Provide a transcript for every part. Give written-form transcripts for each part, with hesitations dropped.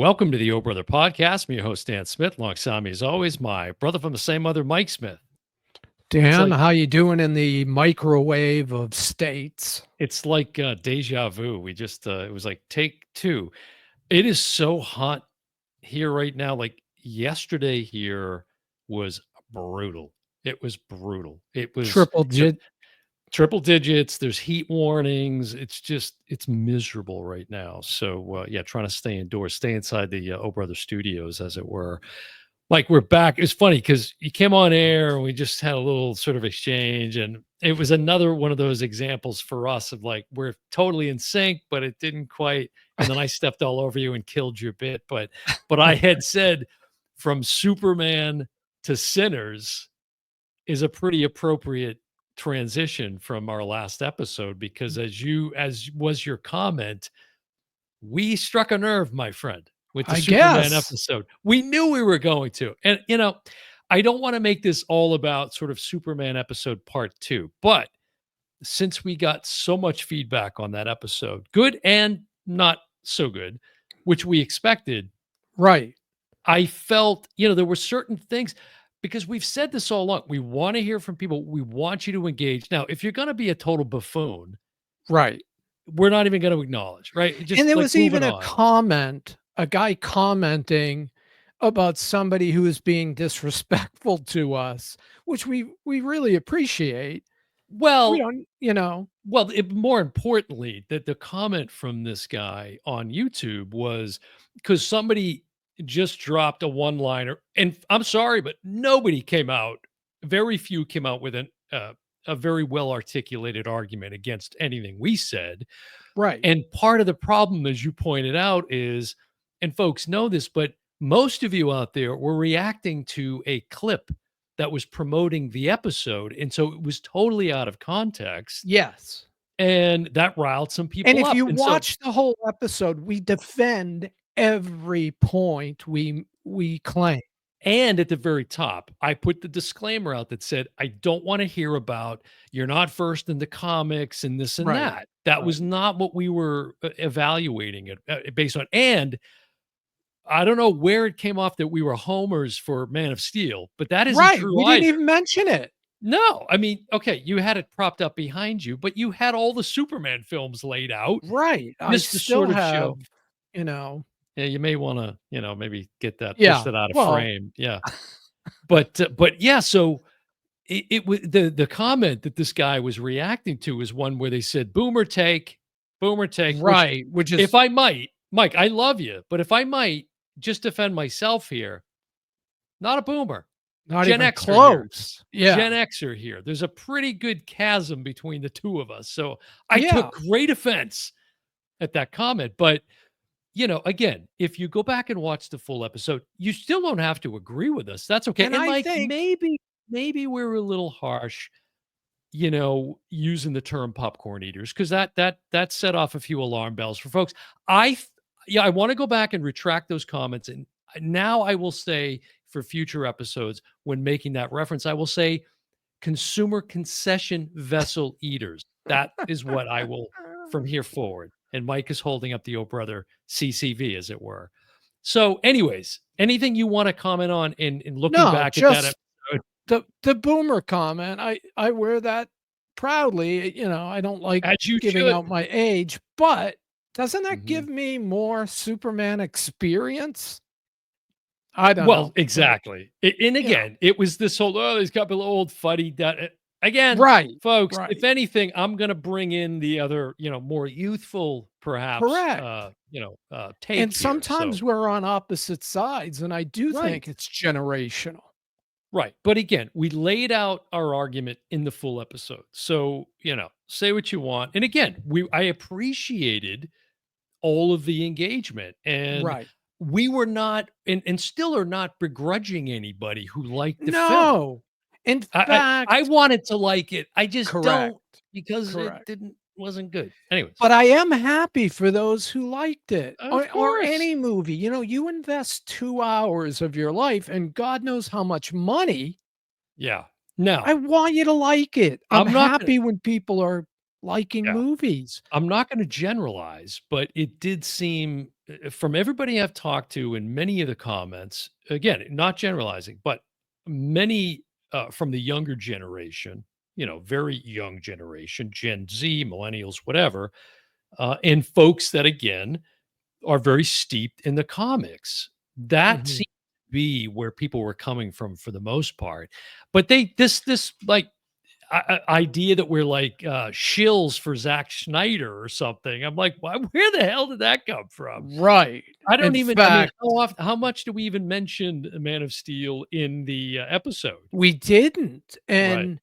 Welcome to the O Brother Podcast. I'm your host, Dan Smith. Alongside me, as always, my brother from the same mother, Mike Smith. Dan, how you doing in the microwave of states? It's like deja vu. It was like take two. It is so hot here right now. Like yesterday here was brutal. It was brutal. It was Triple digit. triple digits. There's heat warnings. It's miserable right now. So yeah, trying to stay indoors, stay inside the O Brother studios, as it were. Like we're back. It's funny because you came on air and we just had a little sort of exchange, and it was another one of those examples for us of like we're totally in sync, but it didn't quite. And then I stepped all over you and killed your bit. But I had said from Superman to Sinners is a pretty appropriate transition from our last episode because as was your comment, we struck a nerve, my friend, with the I Superman guess. episode. We knew we were going to. And I don't want to make this all about sort of Superman episode part 2, but since we got so much feedback on that episode, good and not so good, which we expected, Right. I felt, there were certain things because we've said this all along. We want to hear from people. We want you to engage. Now, if you're going to be a total buffoon, Right. we're not even going to acknowledge, right? Just And there like was moving even a on. comment, a guy commenting about somebody who is being disrespectful to us, which we really appreciate. We Well, don't, Well, more importantly, that the comment from this guy on YouTube was because somebody just dropped a one-liner, and I'm sorry, but nobody came out. Very few came out with a very well-articulated argument against anything we said. right. And part of the problem, as you pointed out, is, and folks know this, but most of you out there were reacting to a clip that was promoting the episode. And so it was totally out of context. Yes. And that riled some people And if up. you And watch the whole episode, we defend every point we claim. and at the very top, I put the disclaimer out that said, I don't want to hear about you're not first in the comics and this and Right. that. That Right. was not what we were evaluating it based on. And I don't know where it came off that we were homers for Man of Steel, but that isn't Right. true We didn't either. even mention it. No, I mean, okay, you had it propped up behind you, but you had all the Superman films laid out Right. I just to still sort of have, show. you know, Yeah, you may want to, maybe get that, push yeah. that out of Well, frame. Yeah, but yeah, so it was the comment that this guy was reacting to is one where they said boomer take, which, right. Which if is I might, Mike, I love you, but if I might just defend myself here, not a boomer. not Gen even Xer here. close. Gen Yeah. Xer here. There's a pretty good chasm between the two of us. So I Yeah. took great offense at that comment. But, again, if you go back and watch the full episode, you still don't have to agree with us. That's okay. And And I like think, maybe we're a little harsh, using the term popcorn eaters, because that set off a few alarm bells for folks. I want to go back and retract those comments. And now I will say for future episodes, when making that reference, I will say consumer concession vessel eaters. That is what I will from here forward. And Mike is holding up the O Brother CCV, as it were. So, anyways, anything you want to comment on in looking no, back at that just episode? the boomer comment. I wear that proudly. I don't like As you giving should. out my age, but doesn't that Mhm. give me more Superman experience? I don't Well, know. exactly. And You know. again, it was this whole, oh, there's a couple of old fuddy. Again, Right. folks, Right. if anything, I'm going to bring in the other, more youthful, perhaps, Correct. take And here. sometimes So, we're on opposite sides, and I do right. think it's generational. Right. But again, we laid out our argument in the full episode. So, say what you want. And again, I appreciated all of the engagement, and Right. we were not and still are not begrudging anybody who liked the film. No. In I fact, wanted to like it. I just correct. don't because it Correct. wasn't good. Anyways, But I am happy for those who liked it, of or course. any movie. You invest 2 hours of your life and God knows how much money. Yeah. Now, I want you to like it. I'm I'm not gonna happy when people are liking Yeah. movies. I'm not gonna generalize, but it did seem, from everybody I've talked to and many of the comments, again, not generalizing, but many, from the younger generation, very young generation, Gen Z, millennials, whatever, and folks that, again, are very steeped in the comics. That Mhm. seemed to be where people were coming from for the most part. But this, like, idea that we're like, shills for Zack Snyder or something. I'm like, "Why, where the hell did that come from?" Right. I In don't even, I mean, fact, how much do we even mention Man of Steel in the, episode? we didn't, Right. and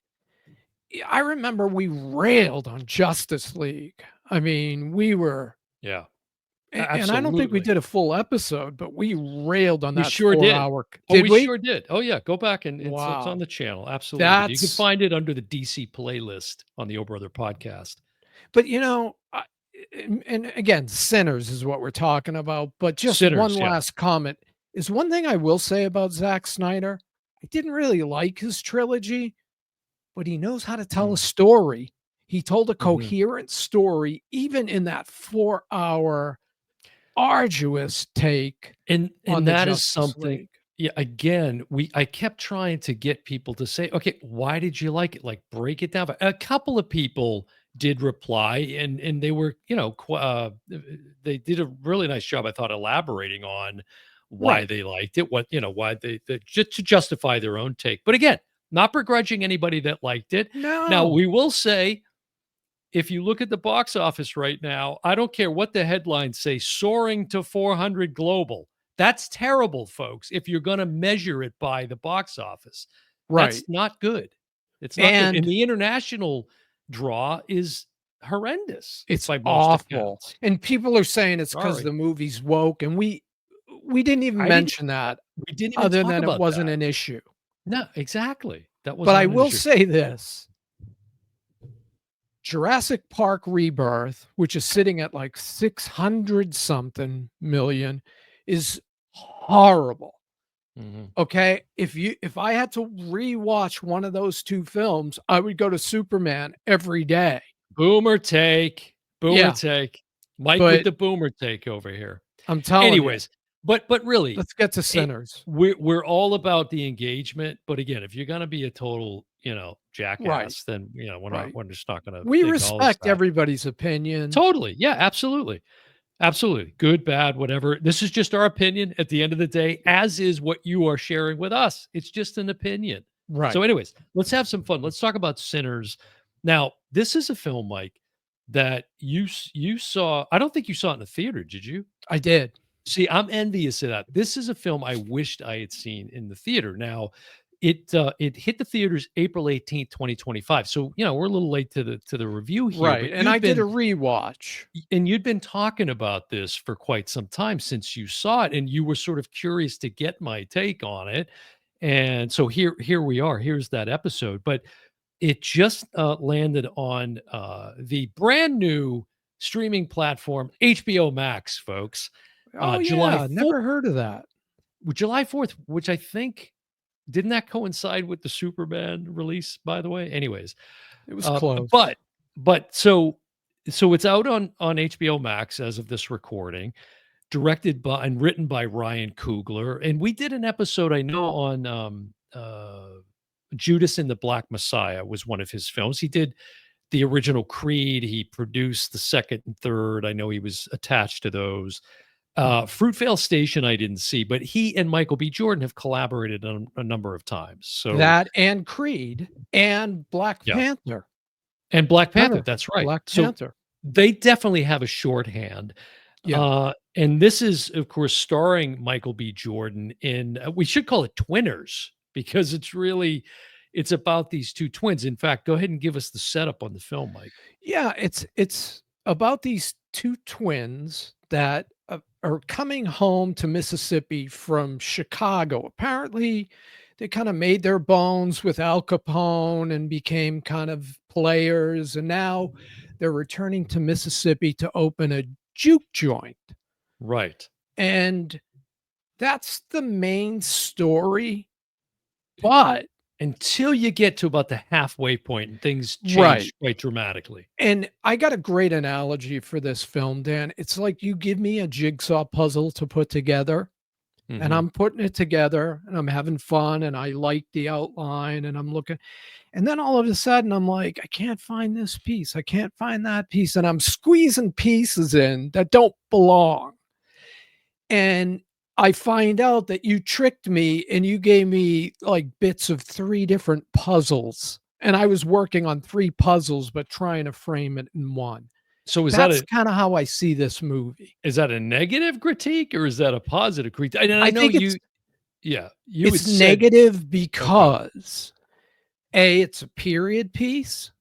I remember we railed on Justice League. I mean, we were Yeah. and I don't think we Absolutely. did a full episode, but we railed on We that sure did. 4-hour. Oh, Did we we? sure did. Oh, yeah, go back and it's on Wow. the channel, absolutely. You can That's find it under the DC playlist on the Oh Brother podcast. but, I and again, Sinners is what we're talking about, but just one Sinners, yeah. last comment is one thing I will say about Zack Snyder, I didn't really like his trilogy, but he knows how to tell a Mm, story. He told a mhm. coherent story even in that 4-hour arduous take on And the that is Justice something, League. yeah, again, I kept trying to get people to say, "Okay, why did you like it?" Like, break it down. But a couple of people did reply, and they were, they did a really nice job, I thought, elaborating on why Right. they liked it, why they just to justify their own take. But again, not begrudging anybody that liked it. Now, No. we will say, if you look at the box office right now, I don't care what the headlines say, soaring to 400 global. That's terrible, folks, if you're going to measure it by the box office. That's Right. not good. It's not good. And And the international draw is horrendous it's by most awful. accounts. And people are saying it's because Sorry. the movie's woke, and we didn't even I didn't mention that We didn't even other talk than it about wasn't that. an issue. No, exactly. That was But I not an will issue. say this, Jurassic Park Rebirth, which is sitting at like 600 something million, is horrible. Mhm. Okay? If I had to rewatch one of those 2 films, I would go to Superman every day. Boomer take. Boomer Yeah, take. Mike with but the boomer take over here. I'm telling you, Anyways, but really, let's get to it Sinners. we're all about the engagement, but again, if you're gonna be a total, Right, jackass, then, right. we're just not gonna We acknowledge respect that. everybody's opinion. Totally. Yeah, absolutely. Absolutely. Good, bad, whatever. This is just our opinion at the end of the day, as is what you are sharing with us. It's just an opinion. So Right. anyways, let's have some fun. Let's talk about Sinners. Now, this is a film, Mike, that you saw. I don't think you saw it in the theater, did you? I did. See, I'm envious of that. This is a film I wished I had seen in the theater. Now, it hit the theaters April 18th, 2025. So, we're a little late to the review here, Right, but and I did a rewatch. you'd been talking about this for quite some time since you saw it, and you were sort of curious to get my take on it. And so here we are. Here's that episode. But it just landed on the brand new streaming platform HBO Max, folks. Oh, July yeah, 4th, never heard of that. July 4th, which I think, didn't that coincide with the Superman release, by the way? Anyways, It was uh, close. but so it's out on HBO Max as of this recording, directed by and written by Ryan Coogler, and we did an episode, I know, on Judas and the Black Messiah was one of his films. He did the original Creed. He produced the second and third. I know he was attached to those. Fruitvale Station, I didn't see, but he and Michael B. Jordan have collaborated on a number of times. So That and Creed and Black yeah, Panther. and Black Panther. Remember That's right. Black So Panther. they definitely have a shorthand. Yeah. And this is, of course, starring Michael B. Jordan in, we should call it Twinners, because it's about these two twins. In fact, go ahead and give us the setup on the film, Mike. Yeah, it's about these 2 twins that, are coming home to Mississippi from Chicago. Apparently, they kinda made their bones with Al Capone and became kind of players, and now they're returning to Mississippi to open a juke joint, Right. and that's the main story, but until you get to about the halfway point and things change Right. quite dramatically. And I got a great analogy for this film, Dan. It's like you give me a jigsaw puzzle to put together, and Mhm. I'm putting it together and I'm having fun and I like the outline and I'm looking, and then all of a sudden I'm like, I can't find this piece. I can't find that piece. And I'm squeezing pieces in that don't belong. And I find out that you tricked me and you gave me like bits of three different puzzles. And I was working on three puzzles, but trying to frame it in one. So That's kind of how I see this movie. is that a negative critique or is that a positive critique? And I I know think you yeah, you it's had said negative okay. because A, it's a period piece.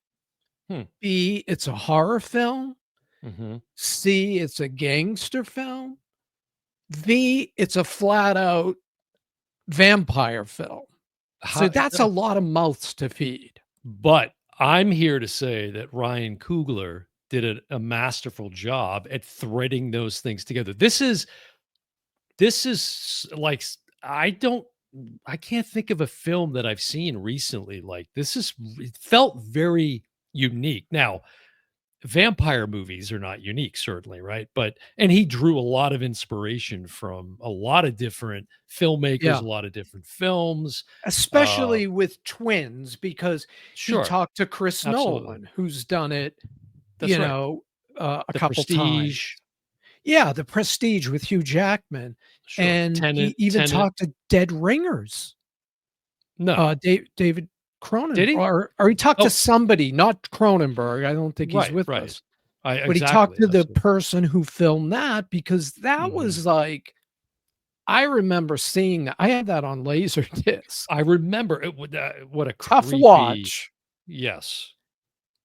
Hmm. B, it's a horror film. Mhm. C, it's a gangster film. V, it's a flat out vampire film. So How that's a lot of mouths to feed. but I'm here to say that Ryan Coogler did a masterful job at threading those things together. This is like I can't think of a film that I've seen recently like this is it felt very unique. Now, vampire movies are not unique certainly, right? But and he drew a lot of inspiration from a lot of different filmmakers, Yeah. a lot of different films. Uh Especially with twins, because he sure, talked to Chris absolutely. Nolan, who's done it, That's right. a The couple times. Prestige, Yeah, The Prestige with Hugh Jackman, sure. and he even Tenant. talked to Dead Ringers, No. David Cronen, Did he? or he talked to Oh, somebody, not Cronenberg, I don't think he's right, with right. us, I but he talked exactly. to the That's what person who filmed that because that mhm. was like I remember seeing that. I had that on Laserdisc. I remember it would what a Tough creepy watch, yes.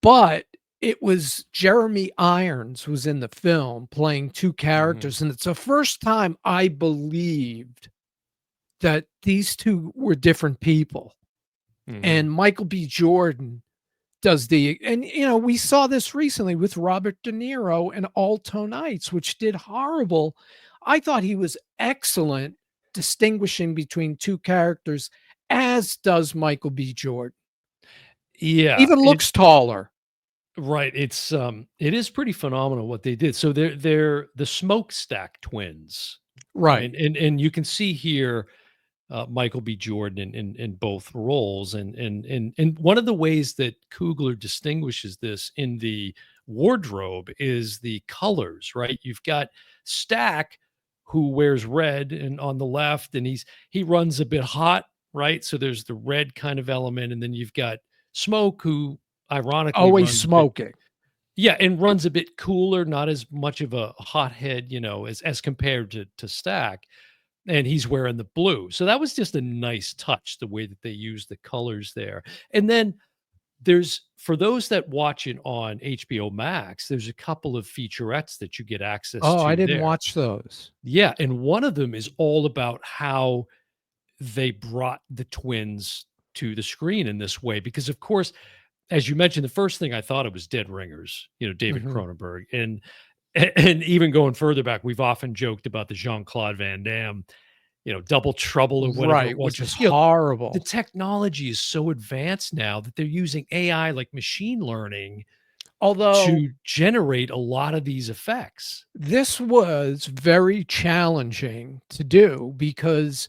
but it was Jeremy Irons was in the film playing 2 Mhm, characters, and it's the first time I believed that these 2 were different people. mhm. And Michael B. Jordan does the and, we saw this recently with Robert De Niro and Alto Nights, which did horrible. I thought he was excellent distinguishing between 2 characters, as does Michael B. Jordan. Yeah, Even it looks taller. right, it is pretty phenomenal what they did. So they're the Smokestack twins, right? Right. And you can see here Michael B. Jordan in both roles, and one of the ways that Coogler distinguishes this in the wardrobe is the colors, right? You've got Stack, who wears red, and on the left, and he runs a bit hot, right? So there's the red kind of element, and then you've got Smoke, who ironically Always runs a bit smoking. yeah, and runs a bit cooler, not as much of a hothead, as compared to Stack and he's wearing the blue. So that was just a nice touch, the way that they used the colors there. And then there's for those that watch it on HBO Max, there's a couple of featurettes that you get access Oh, I to didn't there. watch those. Yeah, and one of them is all about how they brought the twins to the screen in this way because of course, as you mentioned, the first thing I thought of was Dead Ringers, David Mhm. Cronenberg. And even going further back, we've often joked about the Jean-Claude Van Damme Double Trouble or whatever it Right, was. which is The horrible. technology is so advanced now that they're using AI like machine learning Although to generate a lot of these effects. this was very challenging to do because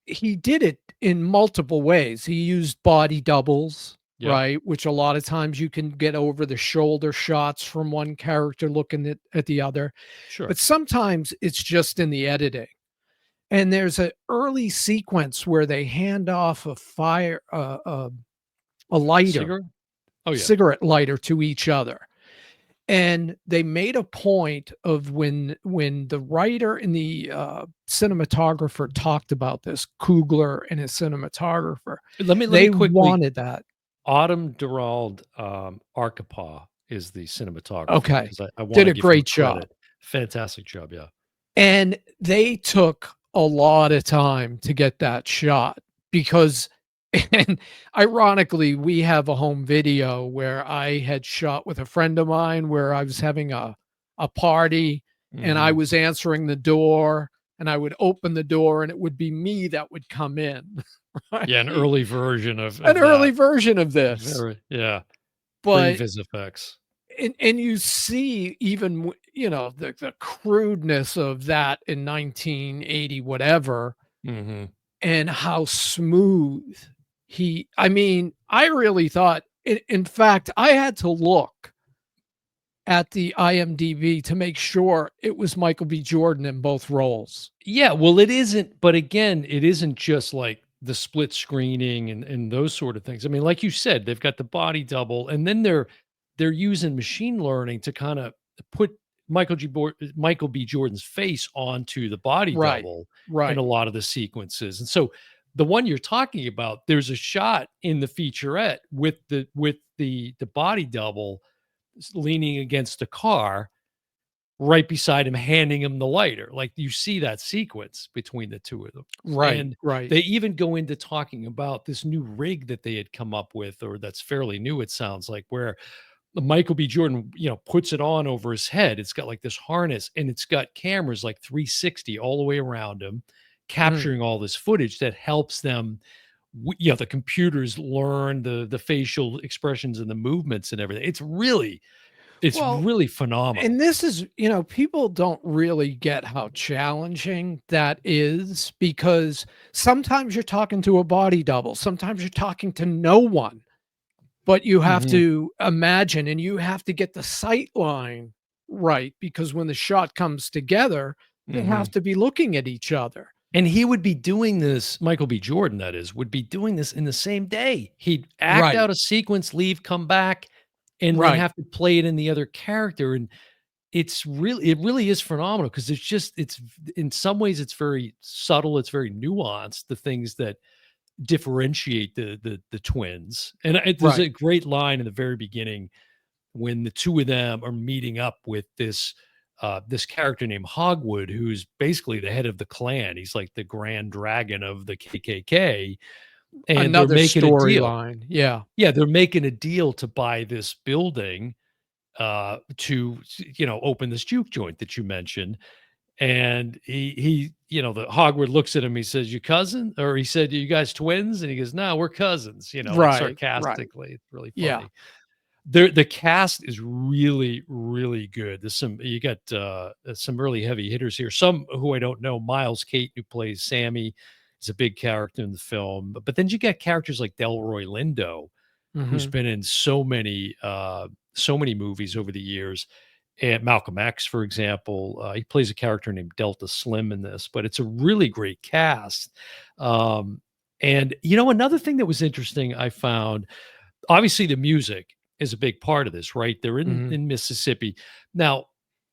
he did it in multiple ways. He used body doubles, Yep, right? Which a lot of times you can get over the shoulder shots from one character looking at the other. sure. But sometimes it's just in the editing. And there's an early sequence where they hand off a lighter, Cigarette? Oh, yeah. cigarette lighter to each other. And they made a point of when the writer and the cinematographer talked about this, Coogler and his cinematographer, Let me they quickly wanted that. Autumn Durald Arkapaw is the cinematographer Okay. because I want Did to a give him great job. credit. Fantastic job, yeah. And they took a lot of time to get that shot because and ironically, we have a home video where I had shot with a friend of mine where I was having a party and I Mhm. was answering the door and I would open the door and it would be me that would come in. Yeah, an right? early version An of early that. version of this, Very yeah, but previs effects. and you see even the crudeness of that in 1980 whatever, Mhm. and how smooth I mean, I really thought in fact, I had to look at the IMDb to make sure it was Michael B. Jordan in both roles. Yeah, well, it isn't but again, it isn't just like the split screening and those sort of things. I mean, like you said, they've got the body double, and then they're using machine learning to kinda put Michael B. Jordan's face onto the body Right, double in a right. lot of the sequences, and so the one you're talking about, there's a shot in the featurette with the body double leaning against a car right beside him, handing him the lighter. Like, you see that sequence between the 2 of them. Right, And right. they even go into talking about this new rig that they had come up with, or that's fairly new, it sounds like, where Michael B. Jordan, puts it on over his head. It's got like this harness and it's got cameras like 360 all the way around him, Mm. capturing all this footage that helps them. The computers learn the facial expressions and the movements and everything. It's Well, really and phenomenal. this is, people don't really get how challenging that is because sometimes you're talking to a body double, sometimes you're talking to no one, but you have Mhm, to imagine and you have to get the sight line right because when the shot comes together, they have mhm. to be looking at each other. And he would be doing this, Michael B. Jordan, that is, would be doing this in the same day. He'd act Right, out a sequence, leave, come back, and then right, have to play it in the other character, and it really is phenomenal because it's in some ways, it's very subtle, it's very nuanced, the things that differentiate the twins, and there's right. a great line in the very beginning when the 2 of them are meeting up with this character named Hogwood, who's basically the head of the clan. He's like the grand dragon of the KKK, and they're Another making a deal. storyline. Yeah. Yeah, they're making a deal to buy this building, to open this juke joint that you mentioned. And the Hogwarts looks at him. He says, "You cousin?" Or he said, "You guys twins?" And he goes, "No, we're cousins." Like Right, right. sarcastically. It's really Yeah. funny. The cast is really, really good. There's some you got, some really heavy hitters here, some who I don't know. Miles Kate, who plays Sammy, is a big character in the film, but then you got characters like Delroy Lindo, who's Mhm. been in so many movies over the years, and Malcolm X, for example. He plays a character named Delta Slim in this, but it's a really great cast. And, another thing that was interesting I found, obviously the music is a big part of this, right? They're Mhm. in Mississippi. Now,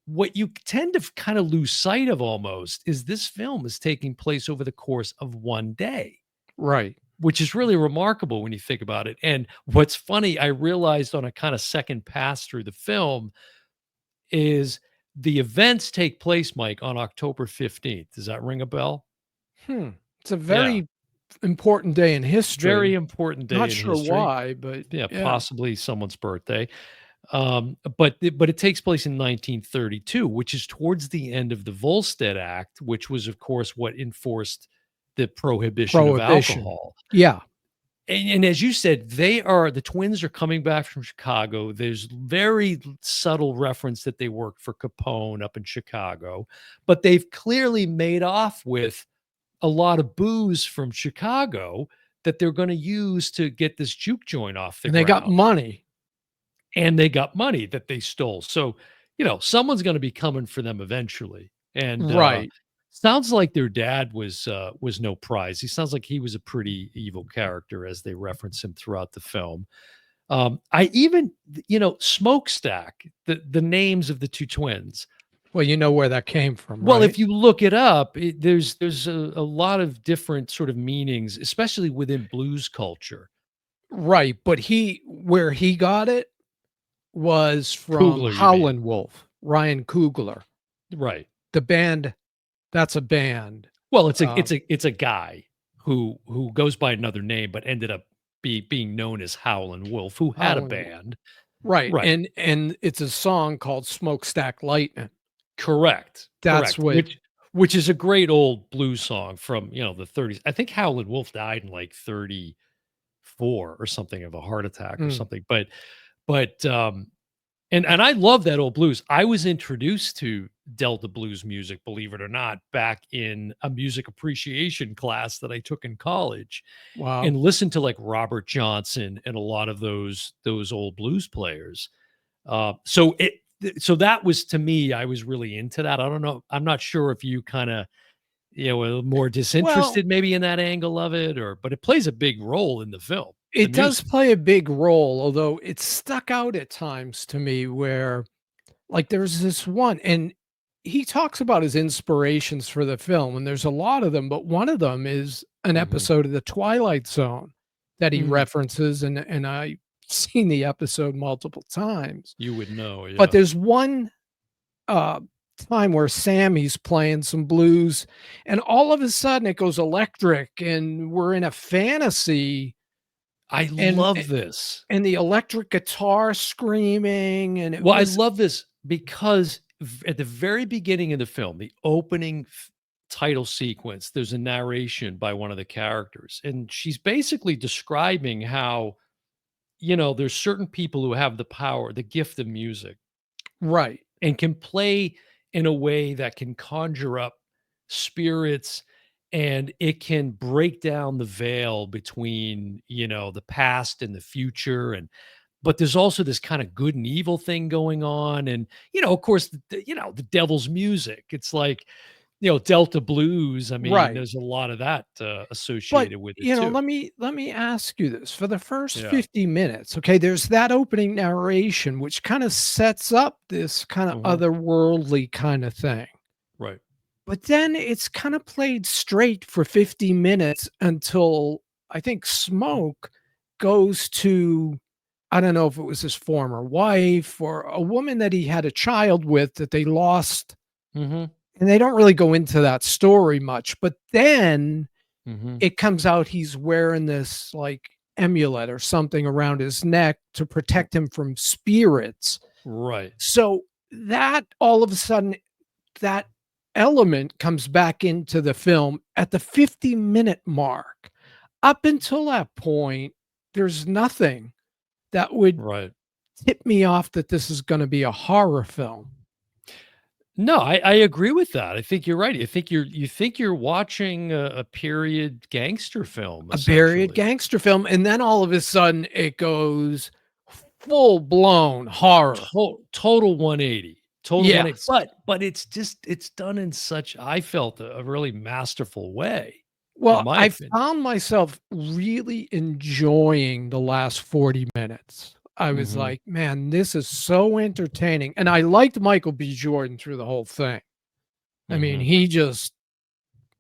what you tend to kind of lose sight of almost is this film is taking place over the course of one day, Right. which is really remarkable when you think about it. And what's funny, I realized on a kind of second pass through the film is the events take place, Mike, on October 15th. Does that ring a bell? Hmm. It's a Yeah. very important day in Very history. important Not day in sure history. why, but Yeah, yeah. possibly someone's birthday. But it takes place in 1932, which is towards the end of the Volstead Act, which was, of course, what enforced the prohibition of Prohibition. alcohol. Yeah. And as you said, the twins are coming back from Chicago. There's very subtle reference that they worked for Capone up in Chicago, but they've clearly made off with a lot of booze from Chicago that they're going to use to get this juke joint off the And they got ground. money. And they got money that they stole. So, someone's gonna be coming for them eventually. And, Right. sounds like their dad was no prize. He sounds like he was a pretty evil character as they reference him throughout the film. I even Smokestack, the names of the 2 twins. Well, you know where that came from, Well, if right? you look it up, there's a lot of different sort of meanings, especially within blues culture. Right, but he where he got it was from Coogler, you mean? Howlin' Wolf, Ryan Coogler. Right. The band that's a band. Well, Um, it's a guy who goes by another name, but ended up being known as Howlin' Wolf, who had a Howlin' band. Right, Right. and it's a song called "Smokestack Lightnin'." Correct. That's Correct. what Which which is a great old blues song from, the 30s. I think Howlin' Wolf died in like 34 or something of a heart attack or Mm, something. But and I love that old blues. I was introduced to Delta blues music, believe it or not, back in a music appreciation class that I took in college, wow. and listened to like Robert Johnson and a lot of those old blues players. So that was, to me, I was really into that. I don't know. I'm not sure if you kind of, were more Well, disinterested maybe in that angle of it, but it plays a big role in the film, the it does music. play a big role, although it stuck out at times to me where, like, there's this one, and he talks about his inspirations for the film, and there's a lot of them, but one of them is an Mhm. episode of The Twilight Zone that he Mm, references, and I've seen the episode multiple times. you would know, But yeah. there's one, uh, time where Sammy's playing some blues, and all of a sudden it goes electric, and we're in a fantasy, I and love this. the electric guitar screaming, and it Well, I was love this because at the very beginning of the film, the opening title sequence, there's a narration by one of the characters, and she's basically describing how, there's certain people who have the power, the gift of music, right, and can play in a way that can conjure up spirits, and it can break down the veil between, the past and the future. And but there's also this kind of good and evil thing going on. And, of course, the devil's music. It's like, Delta blues. I mean, right. there's a lot of that But, associated with it too. let me ask you this. For the first Yeah. 50 minutes, okay, there's that opening narration, which kinda sets up this kinda Hmm. otherworldly kinda thing. Right. But then it's kinda played straight for 50 minutes until I think Smoke goes to, I don't know if it was his former wife or a woman that he had a child with that they lost, Hmm. and they don't really go into that story much, but then Hmm. it comes out he's wearing this, like, amulet or something around his neck to protect him from spirits. Right. So, that all of a sudden, that element comes back into the film at the 50-minute mark. Up until that point, there's nothing that would Right. tip me off that this is gonna be a horror film. No, I agree with that. I think you're right. You think you're watching a period gangster film, A period essentially. gangster film, and then all of a sudden it goes full-blown horror. Total 180. Total 180. Yes. But it's done in such, I felt, a really masterful way, in Well, my I opinion. found myself really enjoying the last 40 minutes. I was Mhm. like, "Man, this is so entertaining," and I liked Michael B. Jordan through the whole thing. I mean, Mhm. he just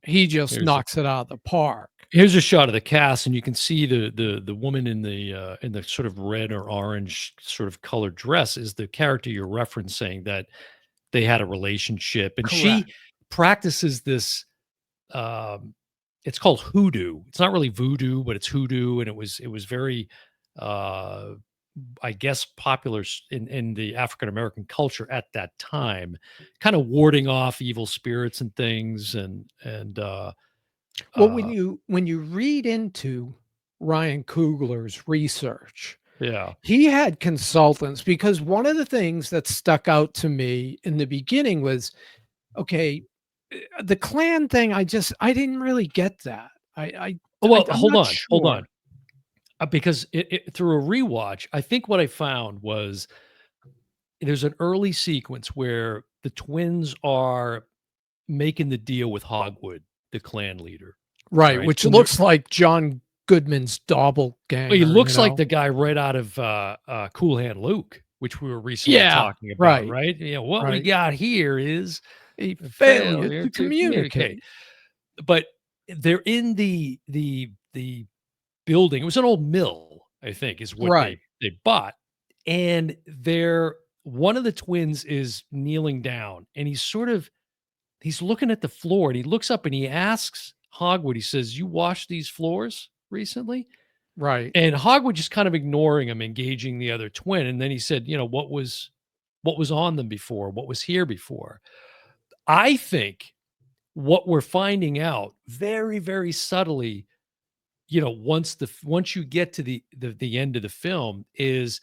Here's a knocks it out of the park. here's a shot of the cast, and you can see the woman in the sort of red or orange sort of colored dress is the character you're referencing, that they had a relationship, and Correct. she practices this. um, it's called hoodoo. It's not really voodoo, but it's hoodoo, and it was very, uh, I guess, popular in the African American culture at that time, kind of warding off evil spirits and things, and Well, when uh, you read into Ryan Coogler's research, yeah. he had consultants because one of the things that stuck out to me in the beginning was, okay, the clan thing, I didn't really get that. Oh, well, I'm hold not on, hold sure. on, because through a rewatch, I think what I found was there's an early sequence where the twins are making the deal with Hogwood, the clan leader. All Right, right, which and they're looks like John Goodman's well, he doppelganger, you looks like know? the guy right out of, Cool Hand Luke, which we were recently Yeah, talking about, right, right? What we right. got here is A a failure failure to to communicate. communicate. But they're in the building. It was an old mill, I think, is what Right, they bought, and they're one of the twins is kneeling down, and he's looking at the floor, and he looks up and he asks Hogwood, he says, "You washed these floors recently?" right. And Hogwood just kind of ignoring him, engaging the other twin, and then he said, what was on them before? What was here before?" I think what we're finding out very, very subtly, once you get to the end of the film, is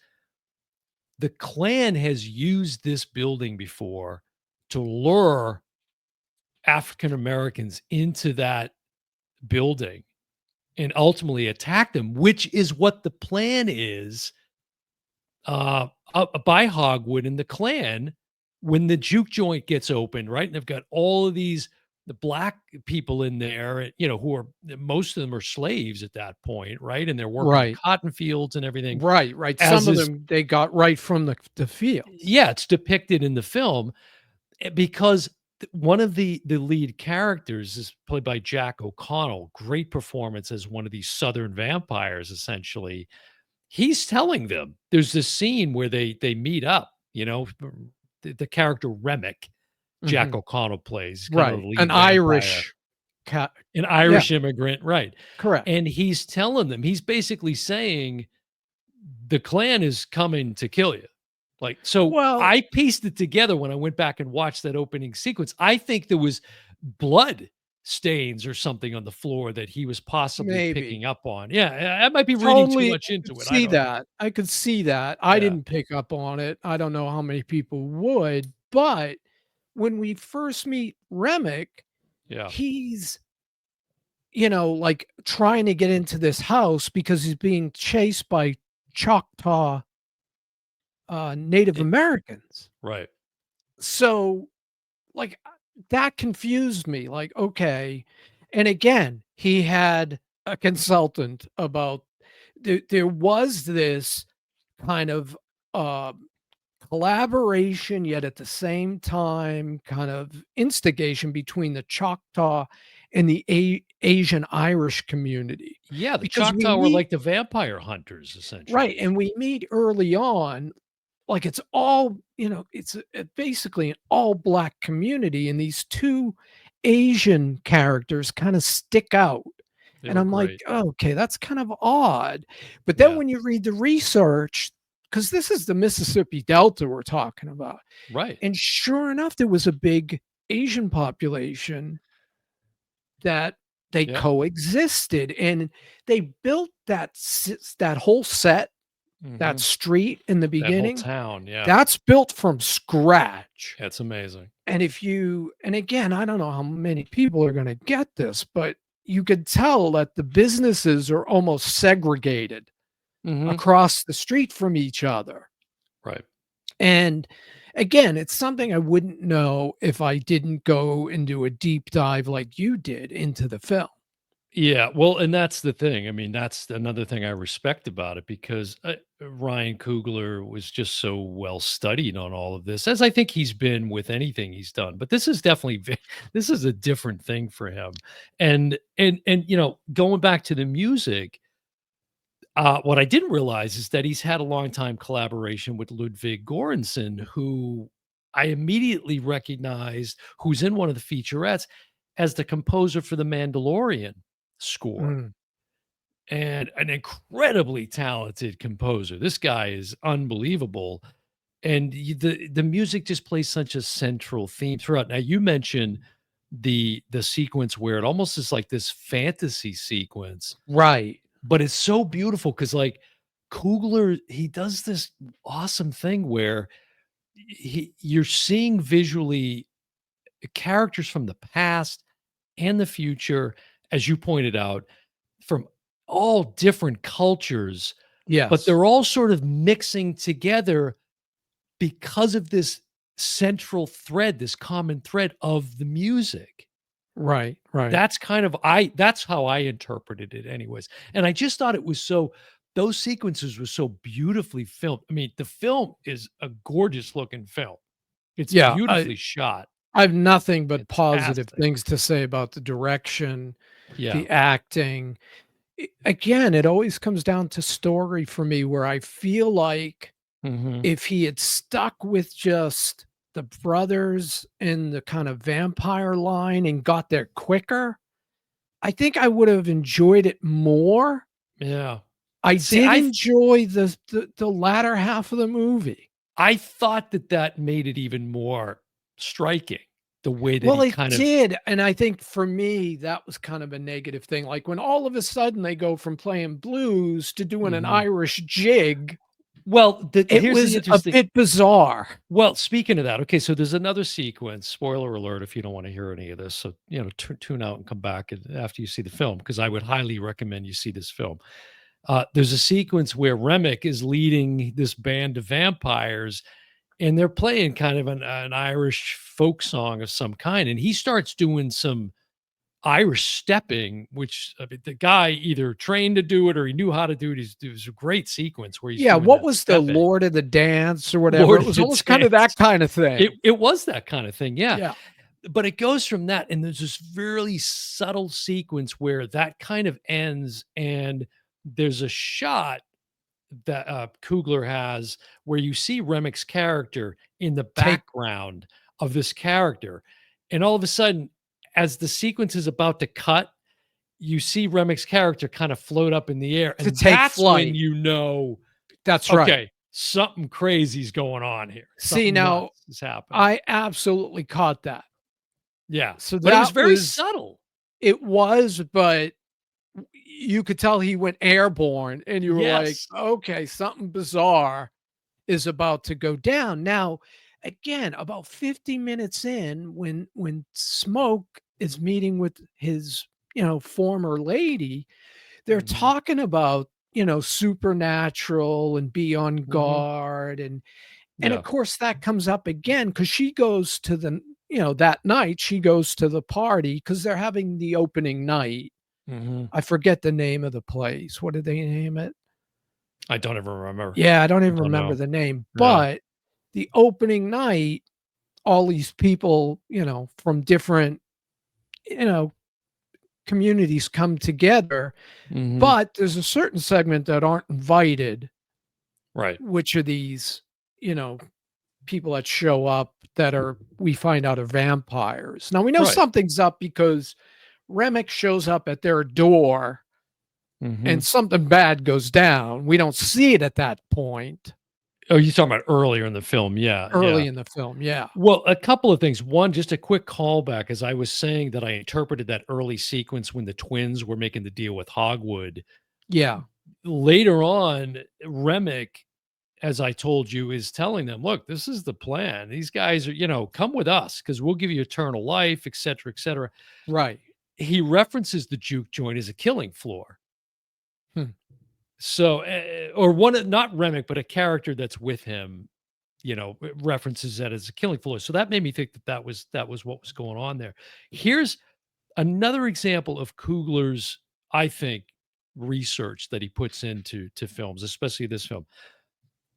the Klan has used this building before to lure African Americans into that building and ultimately attack them, which is what the plan is by Hogwood and the Klan when the juke joint gets open, right? And they've got all of these the black people in there, who are most of them are slaves at that point, right? And they're working the Right. cotton fields and everything, Right, right. as Some of is them they got right from the fields. yeah, it's depicted in the film because one of the lead characters is played by Jack O'Connell. Great performance as one of these Southern vampires, essentially. He's telling them there's this scene where they meet up, the character Remick, Jack Mhm. O'Connell plays, kind of Right. the An lead vampire, Irish cat. an Yeah, Irish immigrant, right? correct. And he's telling them, he's basically saying, the Klan is coming to kill you. Like, so Well, I pieced it together when I went back and watched that opening sequence. I think there was blood stains or something on the floor that he was possibly maybe. picking up on. Yeah, I might be reading too Totally, much I could into it. I see don't know. that. I could see that. I Yeah, didn't pick up on it. I don't know how many people would, but when we first meet Remick, yeah. he's, like, trying to get into this house because he's being chased by Choctaw, Native It Americans. right. So, like, that confused me, like, okay, and again, he had a consultant about there was this kind of, um, collaboration, yet at the same time, kind of instigation between the Choctaw and the Asian Irish community, Yeah, the because we Choctaw were meet like the vampire hunters, right, essentially. and we meet early on, like, it's all it's basically an all black community, and these 2 Asian characters kinda stick out, They and were I'm like, great. "Oh, okay, that's kind of odd," but then Yeah, when you read the research, because this is the Mississippi Delta we're talking about, right. and sure enough, there was a big Asian population that they Yeah. coexisted, and they built that whole set, that Mhm. street in the That whole beginning, town, yeah. that's built from scratch. It's amazing. And again, I don't know how many people are gonna get this, but you could tell that the businesses are almost segregated Mhm. across the street from each other. Right. And again, it's something I wouldn't know if I didn't go and do a deep dive like you did into the film. Yeah, well, and that's the thing. I mean, that's another thing I respect about it because Ryan Coogler was just so well studied on all of this, as I think he's been with anything he's done. But this is definitely this is a different thing for him. And going back to the music, what I didn't realize is that he's had a long time collaboration with Ludwig Göransson, who I immediately recognized, who's in one of the featurettes as the composer for the Mandalorian score, Mm, and an incredibly talented composer. This guy is unbelievable, and the music just plays such a central theme throughout. Now, you mentioned the sequence where it almost is like this fantasy sequence, right. but it's so beautiful because, like, Coogler, he does this awesome thing where you're seeing visually characters from the past and the future, as you pointed out, from all different cultures, but Yes. they're all sort of mixing together because of this central thread, this common thread of the music. Right, right. That's how I interpreted it anyways, and I just thought it was so those sequences were so beautifully filmed. I mean, the film is a gorgeous looking film. It's Yeah, I beautifully shot. I've nothing but positive Fantastic. things to say about the direction, Yeah. the acting. Again, it always comes down to story for me where I feel like Mhm. if he had stuck with just the brothers and the kind of vampire line and got there quicker, I think I would have enjoyed it more. Yeah. I See, did enjoy the latter half of the movie. I thought that that made it even more striking. the way that Well, he it kind of did, and I think for me, that was kind of a negative thing, like, when all of a sudden they go from playing blues to doing an Mhm. Irish jig, Well, it here's the was a interesting bit bizarre. well, speaking of that, okay, so there's another sequence, spoiler alert if you don't wanna hear any of this, so, tune out and come back and after you see the film, because I would highly recommend you see this film. There's a sequence where Remick is leading this band of vampires, and they're playing kind of an Irish folk song of some kind, and he starts doing some Irish stepping, which, I mean, the guy either trained to do it or he knew how to do it. It was a great sequence where he's Yeah, doing what that was the stepping. Lord of the Dance or whatever? Lord It of was the almost kind of that Dance. kind of It thing. it was that kind of thing, yeah. Yeah, But it goes from that, and there's this really subtle sequence where that kind of ends, and there's a shot that, Coogler has where you see Remick's character in the take background of this character, and all of a sudden, as the sequence is about to cut, you see Remick's character kind of float up in the air, to and take that's when flight. you know, That's right. okay, something crazy's going on here. See, Something now, nuts is happening. I absolutely caught that. Yeah, So but it was that very was subtle. it was, but you could tell he went airborne and you were like, Yes. "Okay, something bizarre is about to go down." Now, again, about 50 minutes in, when Smoke is meeting with his, former lady, they're Mhm, talking about, supernatural and be on mhm. guard, and of Yeah. course that comes up again because she goes to that night, she goes to the party because they're having the opening night. Mhm. I forget the name of the place. What did they name it? I don't even remember. Yeah, I don't I even don't remember know. the name, Yeah. but the opening night, all these people, from different, you know, communities come together, Mhm. but there's a certain segment that aren't invited, Right. which are these, you know, people that show up that are we find out are vampires. Now we know Right. something's up because Remick shows up at their door Mhm. and something bad goes down. We don't see it at that point Oh, you're talking about earlier in the film. Yeah, yeah. early in the film. Yeah. Well, a couple of things. One, just a quick callback, as I was saying that I interpreted that early sequence when the twins were making the deal with Hogwood. Yeah. Later on, Remick, as I told you, is telling them, "Look, this is the plan. These guys are, come with us because we'll give you eternal life, et cetera, et cetera." Right. He references the juke joint as a killing floor. Hmm. So, or one, not Remick, but a character that's with him, references that as a killing floor. So that made me think that that was what was going on there. Here's another example of Coogler's, I think, research that he puts into films, especially this film.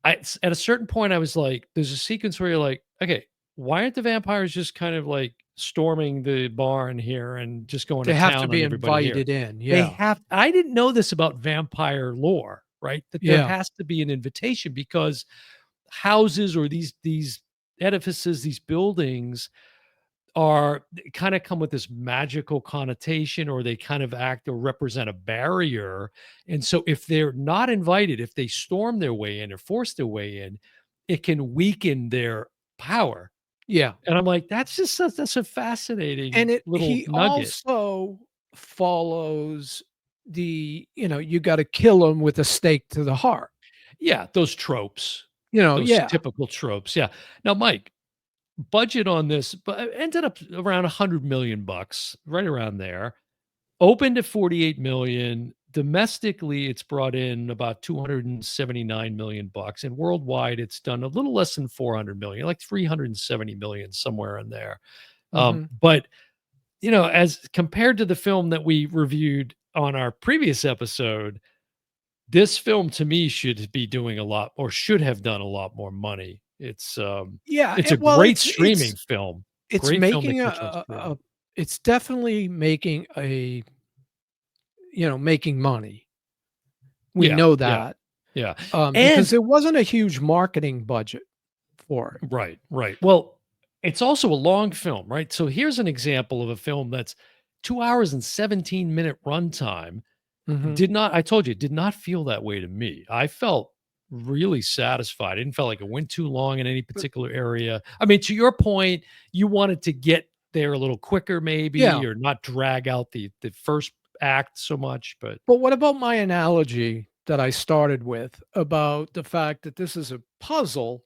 At a certain point, I was like, there's a sequence where you're like, okay, why aren't the vampires just kind of like storming the barn here and just going to They have to town be on everybody here? invited in. They Yeah. have, I didn't know this about vampire lore, right? That there Yeah. has to be an invitation because houses or these edifices, these buildings are kind of come with this magical connotation, or they kind of act or represent a barrier. And so if they're not invited, if they storm their way in or force their way in, it can weaken their power. Yeah. And I'm like, that's a fascinating And little he nugget. also follows you got to kill him with a stake to the heart. Yeah, those tropes, those Yeah. typical tropes. Yeah. Now, Mike, budget on this, but ended up around 100 million bucks, right around there. Opened at 48 million. Domestically, it's brought in about 279 million bucks, and worldwide, it's done a little less than 400 million, like 370 million, somewhere in there. Mhm. But as compared to the film that we reviewed on our previous episode, this film to me should be doing a lot, or should have done a lot more money. Yeah, It's a well, great streaming film. it's Great film to making catch on streaming. it's definitely making making money. We Yeah, know yeah, that, yeah. because And there wasn't a huge marketing budget for it. right, right. Well, it's also a long film, right? So here's an example of a film that's 2 hours and 17-minute runtime. Mhm. I told you, did not feel that way to me. I felt really satisfied. I didn't feel like it went too long in any But particular area. I mean, to your point, you wanted to get there a little quicker Yeah. maybe, or not drag out the first act so much, but But what about my analogy that I started with about the fact that this is a puzzle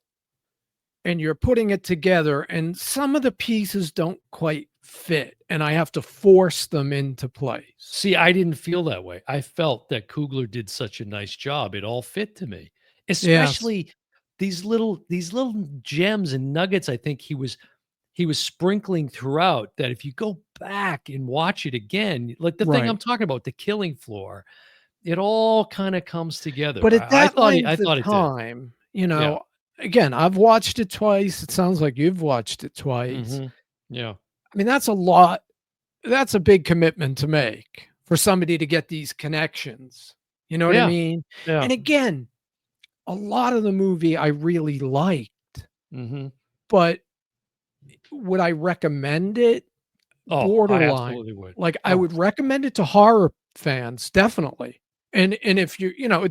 and you're putting it together and some of the pieces don't quite fit and I have to force them into place? see, I didn't feel that way. I felt that Coogler did such a nice job. It all fit to me, Yes. especially these little gems and nuggets. I think he was sprinkling throughout that if you go back and watch it again, like the thing I'm Right. talking about, the killing floor, it all kind of comes together. But at I that thought I length of thought it did. time, Yeah. again, I've watched it twice. It sounds like you've watched it twice. Hmm. Yeah. I mean, that's a lot. That's a big commitment to make for somebody to get these connections. You know what I Yeah. mean? Yeah. And again, a lot of the movie I really liked, Hmm. but would I recommend it? Oh, I Borderline. absolutely would. Like, I Oh, would recommend it to horror fans, definitely. And if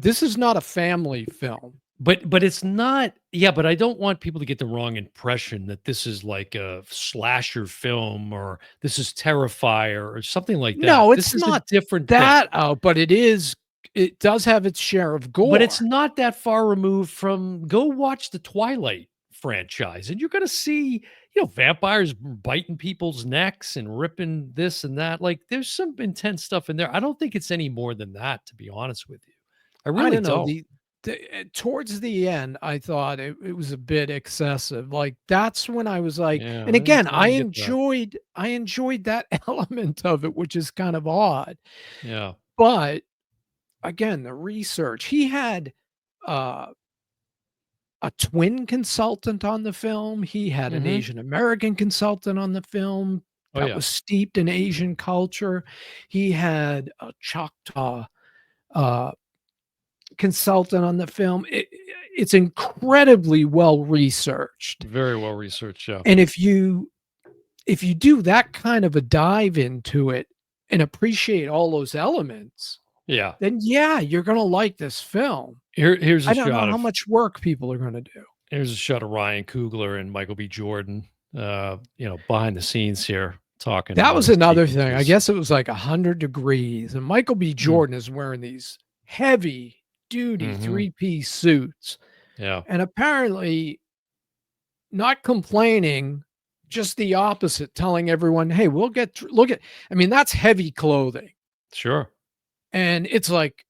this is not a family film. but it's not, yeah, but I don't want people to get the wrong impression that this is like a slasher film or this is Terrifier or something like that. No, This it's is a not different thing. that out, but it does have its share of But it's gore. not that far removed from, go watch the Twilight franchise and you're gonna see, vampires biting people's necks and ripping this and that. Like, there's some intense stuff in there. I don't think it's any more than that, to be honest with you. I I really don't know, don't. towards the end, I thought it was a bit excessive, like, that's when I was like Yeah, and again, I get that. I enjoyed that element of it, which is kind of odd, Yeah. but, again, the research he had, uh, a twin consultant on the film, he had an Mhm. Asian American consultant on the film Oh, that yeah. was steeped in Asian culture, he had a Choctaw, uh consultant on the film. It's incredibly well researched. Very well researched, yeah. And if you do that kind of a dive into it and appreciate all those elements, Yeah. then yeah, you're gonna like this film. Here's a I don't know shot how of much work people are gonna do. Ryan Coogler and Michael B. Jordan, behind the scenes here talking That about was his another thing. I sequences. guess it was like 100 degrees, and Michael B. Mm. Jordan is wearing these heavy duty Mhm. three-piece suits, Yeah. and apparently not complaining, just the opposite, telling everyone, "Hey, we'll get thr" look at I mean, that's heavy clothing, Sure. and it's like,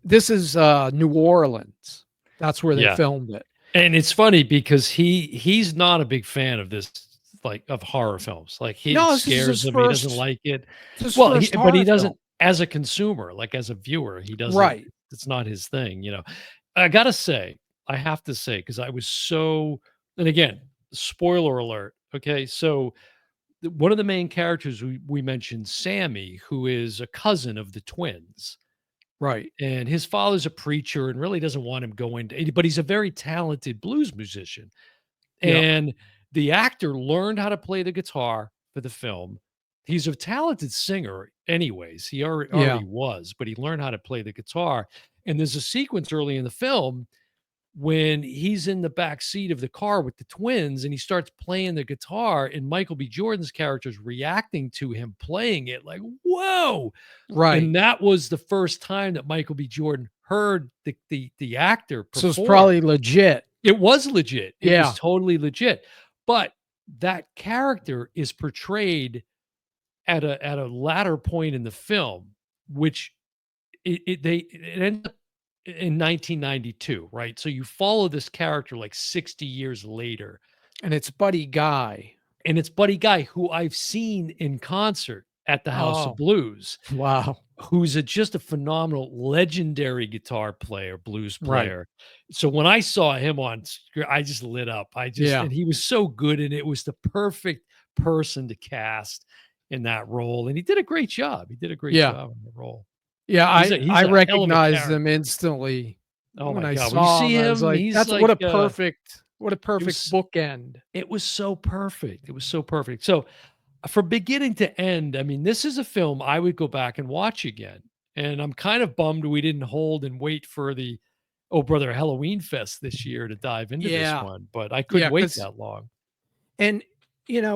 this is, New Orleans. That's where they Yeah. filmed it. And it's funny because he's not a big fan of this, like, of horror films. Like, it No, this is scares him, he doesn't like it. his Well, first but he horror film. doesn't, as a consumer, like, as a viewer, he doesn't, Right. it's not his thing. I gotta say, I have to say, because I was so, and again, spoiler alert, okay? So, one of the main characters we mentioned, Sammy, who is a cousin of the twins, Right. and his father's a preacher and really doesn't want him going to, but he's a very talented blues musician. Yep. And the actor learned how to play the guitar for the film. He's a talented singer anyways. He Yeah. already was, but he learned how to play the guitar. And there's a sequence early in the film when he's in the back seat of the car with the twins and he starts playing the guitar and Michael B. Jordan's character is reacting to him playing it like, whoa. Right. And that was the first time that Michael B. Jordan heard the actor So it's perform. probably legit. It was legit. It was Yeah. totally legit. But that character is portrayed at a latter point in the film, which it ends up in 1992, right? So you follow this character like 60 years later, And it's Buddy Guy. and it's Buddy Guy, who I've seen in concert at the House of Oh, Blues, wow. who's just a phenomenal, legendary guitar player, blues Right. player. So when I saw him on screen, I just lit up. Yeah. And he was so good, and it was the perfect person to cast in that role, and he did a great job. He did a great Yeah. job in the role. Yeah, He's I a hell of a recognized them character. instantly. Oh When my I god, when you saw see him, I was him, like, he's "That's like, what a it perfect was bookend." it was so perfect. It was so perfect. So, from beginning to end, I mean, this is a film I would go back and watch again. And I'm kind of bummed we didn't hold and wait for the Oh Brother Halloween Fest this year to dive into this Yeah. one, but I couldn't Yeah, wait because that long. and,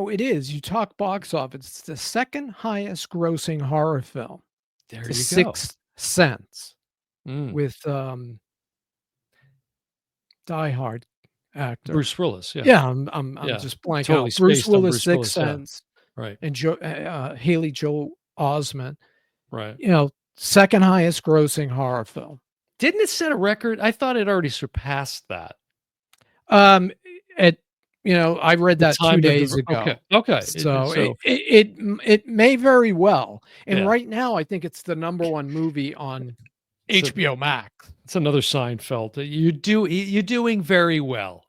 it is. You talk box office. It's the second highest grossing horror film. There The you go. Sixth Sense Mm. with Die Hard actor. Bruce Willis, yeah. Yeah, I'm Yeah. just blanking Totally out. Bruce spaced on Willis, Bruce Sixth Willis, yeah. Sense, Right, and Haley Joel Osment. right. Second highest grossing horror film. Didn't it set a record? I thought it already surpassed that. Um, at I read The that 2 time of the days ver okay, ago. okay, So so it may very well. And yeah, right now, I think it's the number one movie on so HBO Max. it's another Seinfeld. You're doing very well.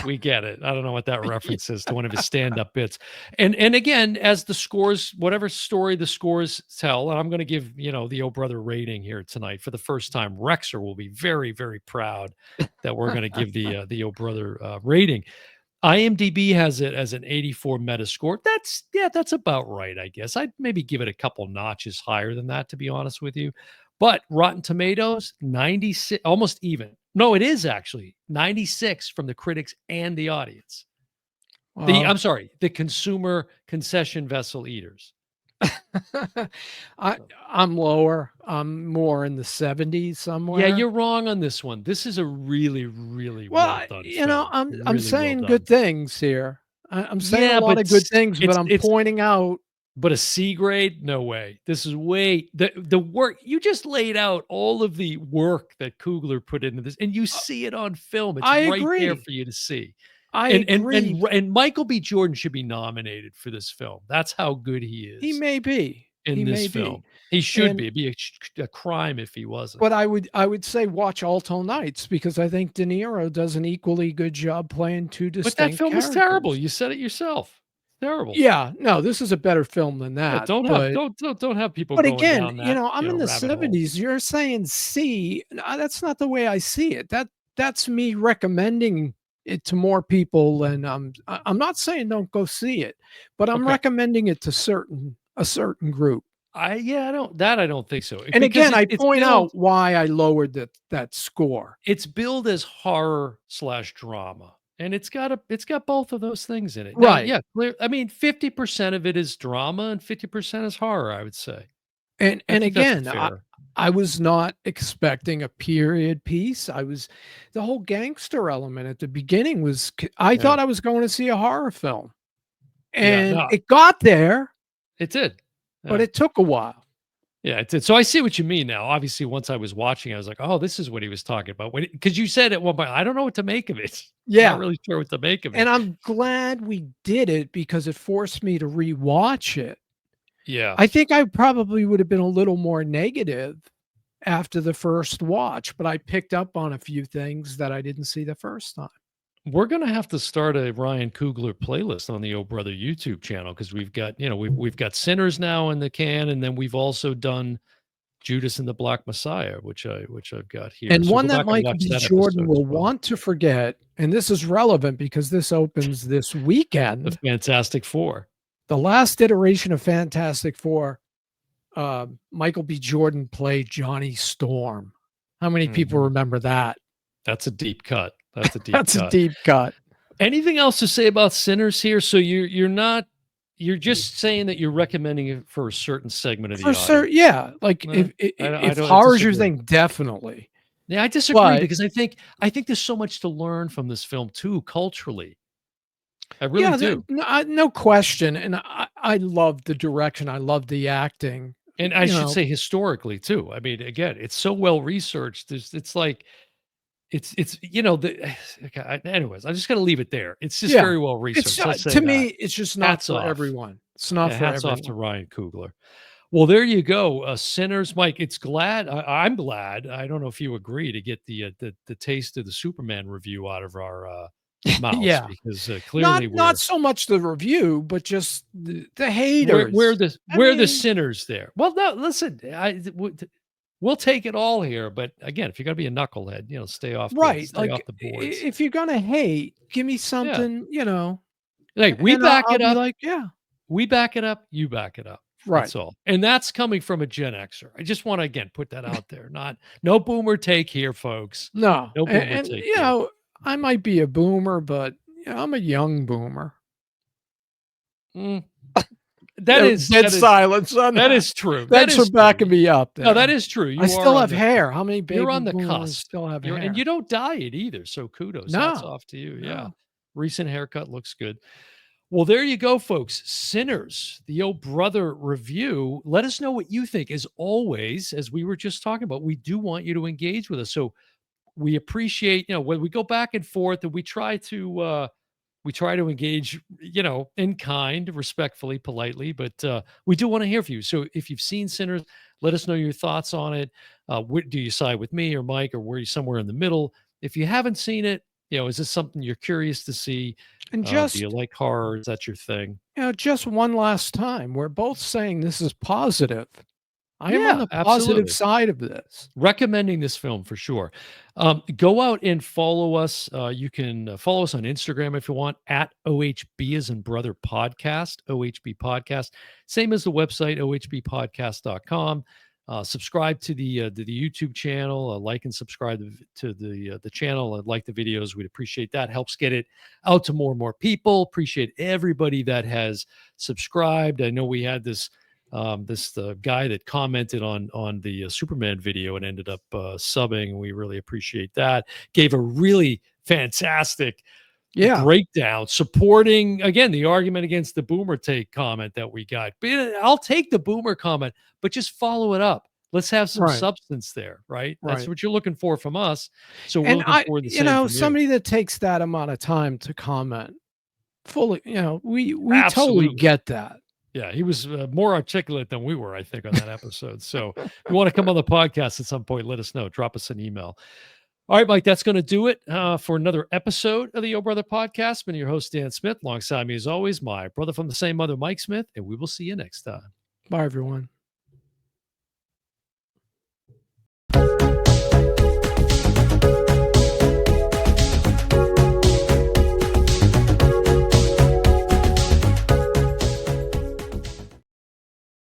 We get it. I don't know what that reference is to one of his stand-up bits. And again, as the scores, whatever story the scores tell, and I'm gonna give, the Oh Brother rating here tonight. For the first time, Rexer will be very, very proud that we're gonna give the Oh Brother, rating. IMDb has it as an 84 Metascore. That's about right, I guess. I'd maybe give it a couple notches higher than that, to be honest with you. But Rotten Tomatoes, 96, almost even. No, it is actually 96 from the critics and the audience. Wow. I'm sorry, the consumer concession vessel eaters. I So, I'm lower. I'm more in the 70s yeah, somewhere. you're wrong on this one. This is a really, really Well, well done film. I'm Really well saying good done. things here. I'm saying a Yeah, lot but of good things, but I'm it's pointing out. But a C grade? No way. This is way the work you just laid out all of the work that Coogler put into this, and you see it on film. It's I right there agree. for you to see. I And agree. Michael B. Jordan should be nominated for this film. That's how good he He is may be. in He this may be. film. He should be. And It'd be a crime if he wasn't. but I would say watch Alto Nights because I think De Niro does an equally good job playing two But that distinct film was terrible. characters. You said it yourself. Terrible. Yeah, no, this is a better film than Yeah, that, but don't have people but going again, down that, I'm in the rabbit hole. 70s, you're saying C, that's not the way I see it. That's me recommending it to more people, and I'm not saying don't go see it, but I'm Okay. recommending it to a certain group. I don't think so. And Because again, I it's point billed out why I lowered that score. it's billed as horror/drama, and it's got both of those things in it. Now, Right. yeah, 50% of it is drama and 50% is horror, I would say. I And think that's again, fair. I was not expecting a period piece. The whole gangster element at the beginning I Yeah. thought I was going to see a horror film. Yeah, And no, it got there, it did. but Yeah. it took a while. Yeah, it did. So I see what you mean now. Obviously, once I was watching, I was like, "Oh, this is what he was talking about." Because you said at one point, "I don't know what to make of it." I'm not Yeah. really sure what to make of And it. I'm glad we did it because it forced me to rewatch it. Yeah. I think I probably would have been a little more negative after the first watch, but I picked up on a few things that I didn't see the first time. We're gonna have to start a Ryan Coogler playlist on the Oh Brother YouTube channel because we've got Sinners now in the can, and then we've also done Judas and the Black Messiah, which I've got here. And So one go that back and Michael watch B. that Jordan episode as will well. want to forget, and this is relevant because this opens this The weekend, Fantastic Four. the last iteration of Fantastic Four. Michael B. Jordan played Johnny Storm. How many people Mhm. remember that? That's a deep cut. That's a deep That's a cut. deep cut. Anything else to say about Sinners here? So you're just saying that you're recommending it for a certain segment of the For sure, audience. yeah, like, Eh, I if don't I horror's your disagree. thing, definitely, Yeah, I disagree but because I think there's so much to learn from this film too, culturally. I really yeah, do. no question, and I love the direction, I love the acting, And I you should know say historically too. I mean, again, it's so well researched. It's like the okay, anyways, I'm just gonna leave it there. It's just yeah, very well it's researched. not Let's say to me, that. it's just not Hats for off. everyone. It's not Yeah, for hats off to everyone. Ryan Coogler. Well, there you go. Sinners, Mike. I'm glad. I don't know if you agree to get the taste of the Superman review out of our mouths Yeah. because Not clearly not so much the review, but just the we're haters. I the mean, sinners there. Well, no, listen, we'll take it all here, but again, if you're gonna be a knucklehead, right, stay like, off the boards. if you're gonna hate, give me Yeah. something, Hey, we and back I'll it be up. like, "Yeah, We back it up. You back it up. right." That's all. And that's coming from a Gen Xer. I just want to again put that out there. Not no boomer take here, folks. No, No boomer and, take here. I might be a boomer, but, I'm a young boomer. Mm, Dead silence on that that. is true. That Thanks for is true. backing me up No, that there. is true. I You are still on have the hair. How many you're baby on the boomers cusp. still have And you hair? don't dye it either, so kudos. Hats No, off to you. Yeah. no. Recent haircut looks good. Well, there you go, folks. Sinners, the old brother review. Let us know what you think. As always, as we were just talking about, we do want you to engage with us. So we appreciate, when we go back and forth and we try to engage, in kind, respectfully, politely, but we do want to hear from you. So if you've seen Sinners, let us know your thoughts on it. Do you side with me or Mike, or were you somewhere in the middle? If you haven't seen it, is this something you're curious to see? And Do you just, like horror? Is that your thing? just one last time, we're both saying this is positive. I am on Yeah, the positive absolutely. side of this. Recommending this film for sure. Go out and follow us. You can follow us on Instagram if you want, at OHB as in brother podcast, OHB podcast. Same as the website, ohbpodcast.com. Subscribe to the YouTube channel. Like and subscribe to the channel. Like the videos. We'd appreciate that. Helps get it out to more and more people. Appreciate everybody that has subscribed. I know we had this guy that commented on the Superman video and ended up subbing. We really appreciate that. Gave a really fantastic Yeah, breakdown, supporting again the argument against the boomer take comment that we got. But I'll take the boomer comment, but just follow it up. Let's have some right, substance there, right? That's right. what you're looking for from us. So we're And looking forward to the same from you. somebody that takes that amount of time to comment fully, we totally Absolutely. get that. Yeah, he was more articulate than we were, I think, on that episode. So if you want to come on the podcast at some point, let us know. Drop us an email. All right, Mike, that's going to do it for another episode of the Yo Brother Podcast. Been your host, Dan Smith. Alongside me, as always, my brother from the same mother, Mike Smith, and we will see you next time. Bye, everyone.